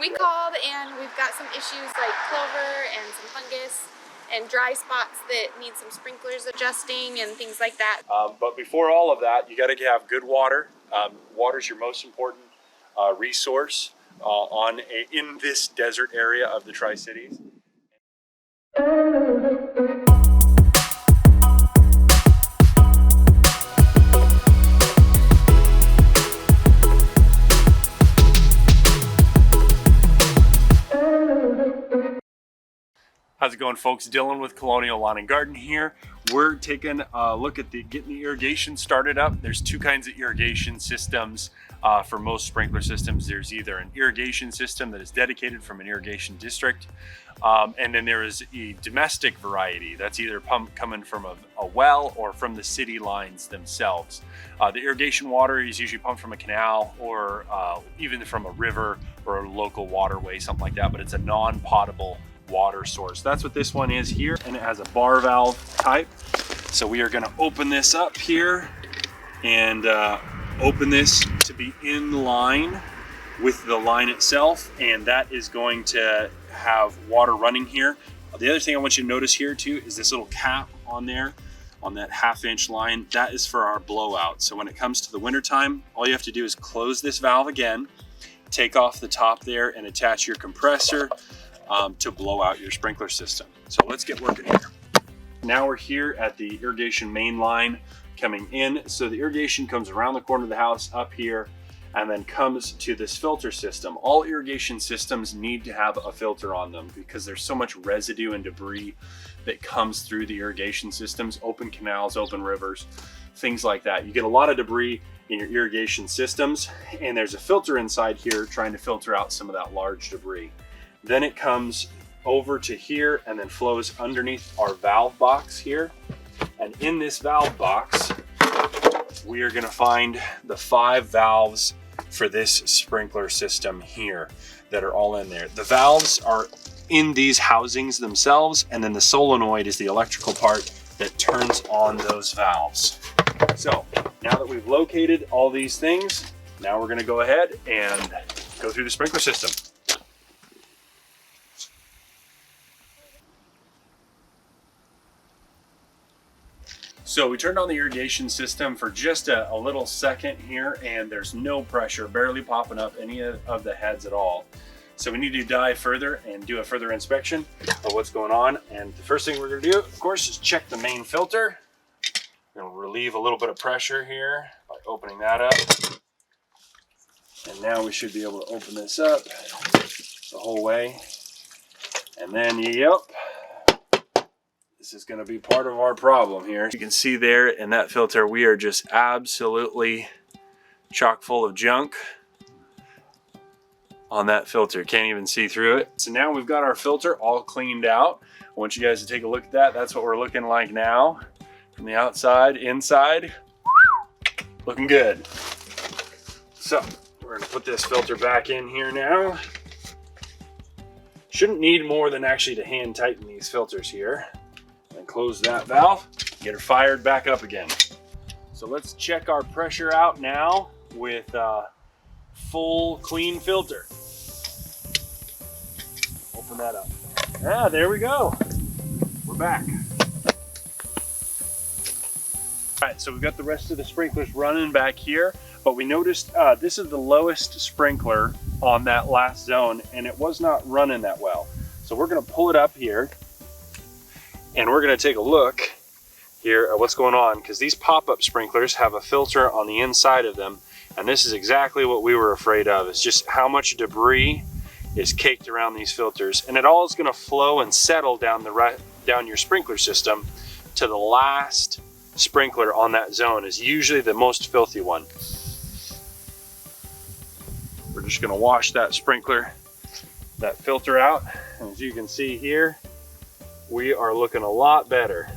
we called and we've got some issues like clover and some fungus and dry spots that need some sprinklers adjusting and things like that. But before all of that, you got to have good water. Water is your most important resource in this desert area of the Tri-Cites. How's it going, folks? Dylan with Colonial Lawn and Garden here. We're taking a look at getting the irrigation started up. There's two kinds of irrigation systems for most sprinkler systems. There's either an irrigation system that is dedicated from an irrigation district, and then there is a domestic variety that's either coming from a well or from the city lines themselves. The irrigation water is usually pumped from a canal or even from a river or a local waterway, something like that, but it's a non-potable water source. That's what this one is here, and it has a bar valve type. So we are going to open this up here and open this to be in line with the line itself, and that is going to have water running here. The other thing I want you to notice here too is this little cap on there on that 1/2 inch line. That is for our blowout. So when it comes to the winter time, all you have to do is close this valve again, take off the top there, and attach your compressor to blow out your sprinkler system. So let's get working here. Now we're here at the irrigation main line coming in. So the irrigation comes around the corner of the house up here and then comes to this filter system. All irrigation systems need to have a filter on them because there's so much residue and debris that comes through the irrigation systems, open canals, open rivers, things like that. You get a lot of debris in your irrigation systems, and there's a filter inside here trying to filter out some of that large debris. Then it comes over to here and then flows underneath our valve box here. And in this valve box, we are going to find the 5 valves for this sprinkler system here that are all in there. The valves are in these housings themselves, and then the solenoid is the electrical part that turns on those valves. So now that we've located all these things, now we're going to go ahead and go through the sprinkler system. So we turned on the irrigation system for just a little second here, and there's no pressure, barely popping up any of the heads at all. So we need to dive further and do a further inspection of what's going on. And the first thing we're going to do, of course, is check the main filter. We're going to relieve a little bit of pressure here by opening that up. And now we should be able to open this up the whole way. And then, yep. This is going to be part of our problem here. You can see there in that filter, we are just absolutely chock full of junk on that filter. Can't even see through it. So now we've got our filter all cleaned out. I want you guys to take a look at that. That's what we're looking like now. From the outside, inside, looking good. So we're going to put this filter back in here now. Shouldn't need more than actually to hand tighten these filters here. And close that valve, get her fired back up again. So let's check our pressure out now with a full clean filter. Open that up. Ah, there we go. We're back. All right, so we've got the rest of the sprinklers running back here, but we noticed this is the lowest sprinkler on that last zone, and it was not running that well. So we're gonna pull it up here, and we're going to take a look here at what's going on, because these pop-up sprinklers have a filter on the inside of them, and this is exactly what we were afraid of. It's just how much debris is caked around these filters, and it all is going to flow and settle down your sprinkler system to the last sprinkler on that zone. Is usually the most filthy one. We're just going to wash that that filter out, and as you can see here, we are looking a lot better.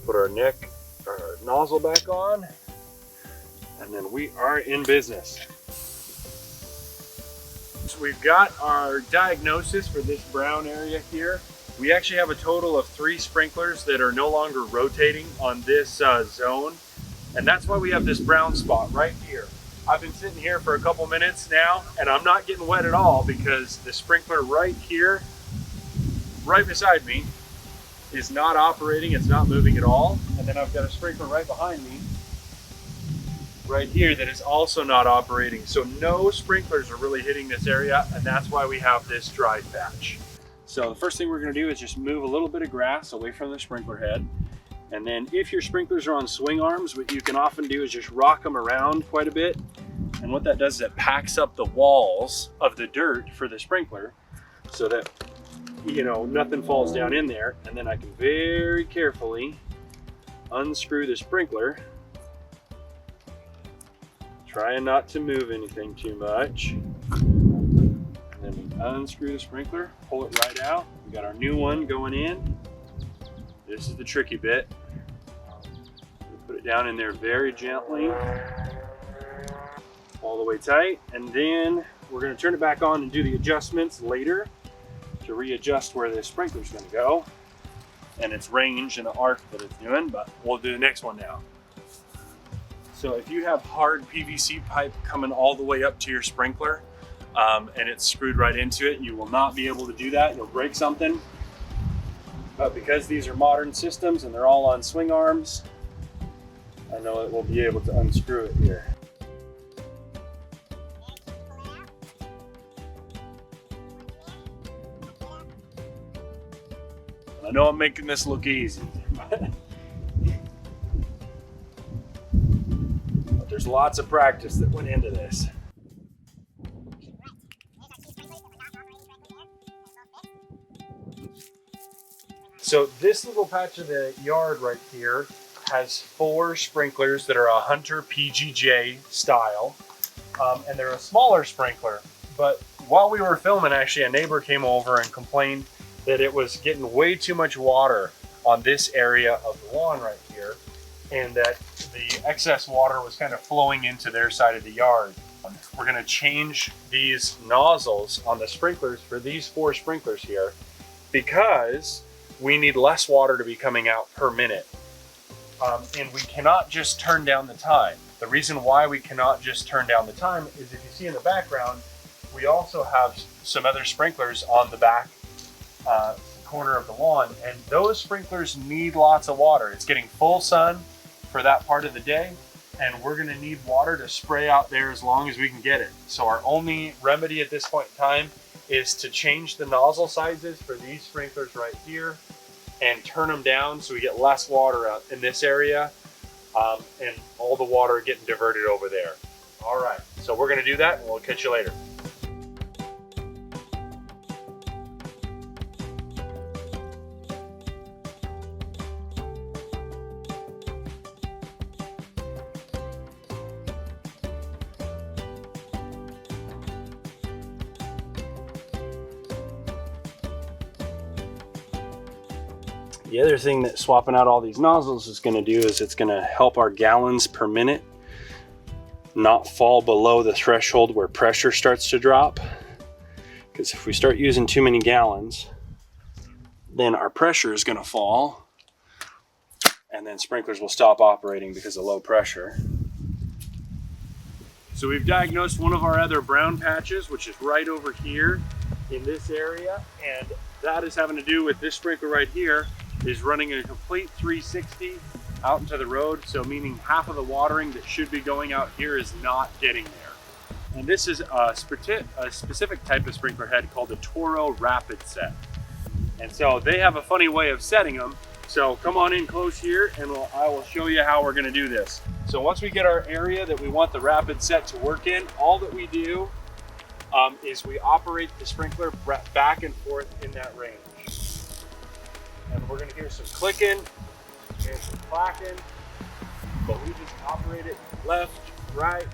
Put our nozzle back on, and then we are in business. So we've got our diagnosis for this brown area here. We actually have a total of 3 sprinklers that are no longer rotating on this zone, and that's why we have this brown spot right here. I've been sitting here for a couple minutes now and I'm not getting wet at all because the sprinkler right here, right beside me, is not operating. It's not moving at all. And then I've got a sprinkler right behind me, right here, that is also not operating. So no sprinklers are really hitting this area, and that's why we have this dry patch. So the first thing we're gonna do is just move a little bit of grass away from the sprinkler head. And then if your sprinklers are on swing arms, what you can often do is just rock them around quite a bit. And what that does is it packs up the walls of the dirt for the sprinkler so that, you know, nothing falls down in there. And then I can very carefully unscrew the sprinkler, trying not to move anything too much. And then we unscrew the sprinkler, pull it right out. We got our new one going in. This is the tricky bit. Put it down in there very gently, all the way tight, and then we're going to turn it back on and do the adjustments later to readjust where the sprinkler's going to go and its range and the arc that it's doing, but we'll do the next one now. So if you have hard PVC pipe coming all the way up to your sprinkler and it's screwed right into it, you will not be able to do that. You'll break something. But because these are modern systems and they're all on swing arms, I know it will be able to unscrew it here. I know I'm making this look easy, but there's lots of practice that went into this. So this little patch of the yard right here has 4 sprinklers that are a Hunter PGJ style, and they're a smaller sprinkler. But while we were filming, actually a neighbor came over and complained that it was getting way too much water on this area of the lawn right here, and that the excess water was kind of flowing into their side of the yard. We're gonna change these nozzles on the sprinklers for these 4 sprinklers here because we need less water to be coming out per minute. And we cannot just turn down the time. The reason why we cannot just turn down the time is if you see in the background, we also have some other sprinklers on the back corner of the lawn, and those sprinklers need lots of water. It's getting full sun for that part of the day, and we're gonna need water to spray out there as long as we can get it. So our only remedy at this point in time is to change the nozzle sizes for these sprinklers right here and turn them down so we get less water out in this area and all the water getting diverted over there. All right, so we're gonna do that and we'll catch you later. The other thing that swapping out all these nozzles is going to do is it's going to help our gallons per minute not fall below the threshold where pressure starts to drop. Because if we start using too many gallons, then our pressure is going to fall and then sprinklers will stop operating because of low pressure. So we've diagnosed one of our other brown patches, which is right over here in this area, and that is having to do with this sprinkler right here is running a complete 360 out into the road, so meaning half of the watering that should be going out here is not getting there. And this is a specific type of sprinkler head called the Toro Rapid Set. And so they have a funny way of setting them. So come on in close here and I will show you how we're gonna do this. So once we get our area that we want the Rapid Set to work in, all that we do is we operate the sprinkler back and forth in that range. And we're gonna hear some clicking, hear some clacking, but we just operate it left, right,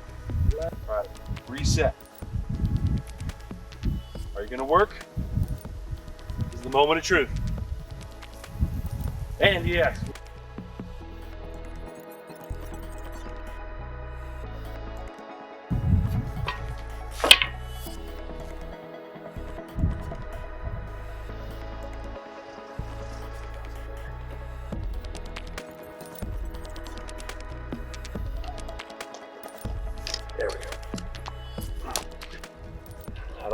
reset. Are you gonna work? This is the moment of truth. And yes. There we go.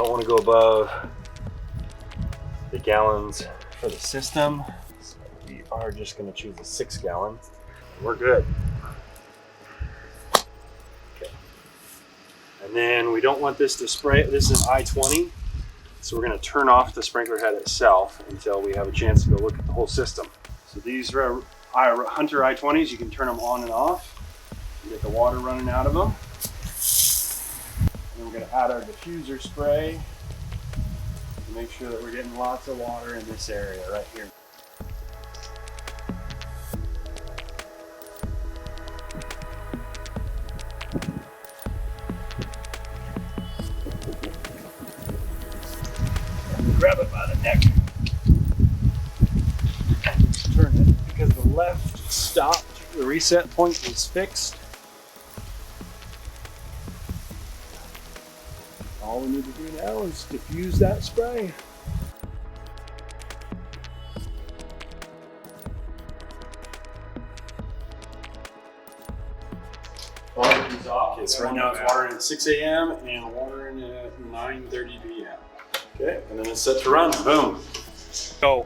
don't want to go above the gallons for the system. So we are just going to choose a 6 gallon. We're good. Okay. And then we don't want this to spray. This is an I-20. So we're going to turn off the sprinkler head itself until we have a chance to go look at the whole system. So these are Hunter I-20s. You can turn them on and off. You get the water running out of them. And we're going to add our diffuser spray to make sure that we're getting lots of water in this area right here. Grab it by the neck. Turn it because the left stopped. The reset point is fixed. All we need to do now is diffuse that spray. Okay, so right now it's watering at 6 a.m. and watering at 9:30 p.m. Okay, and then it's set to run. Boom. So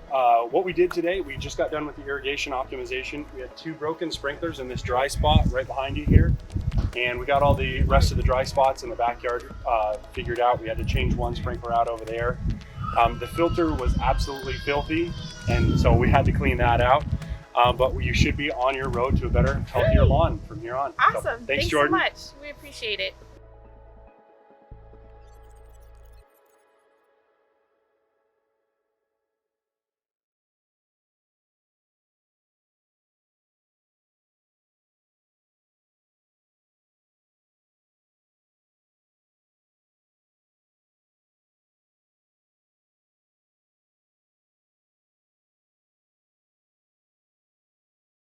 what we did today, we just got done with the irrigation optimization. We had 2 broken sprinklers in this dry spot right behind you here. And we got all the rest of the dry spots in the backyard figured out. We had to change one sprinkler out over there. The filter was absolutely filthy, and so we had to clean that out. But you should be on your road to a better, healthier lawn from here on. Awesome. So, thanks, so Jordan. much. We appreciate it.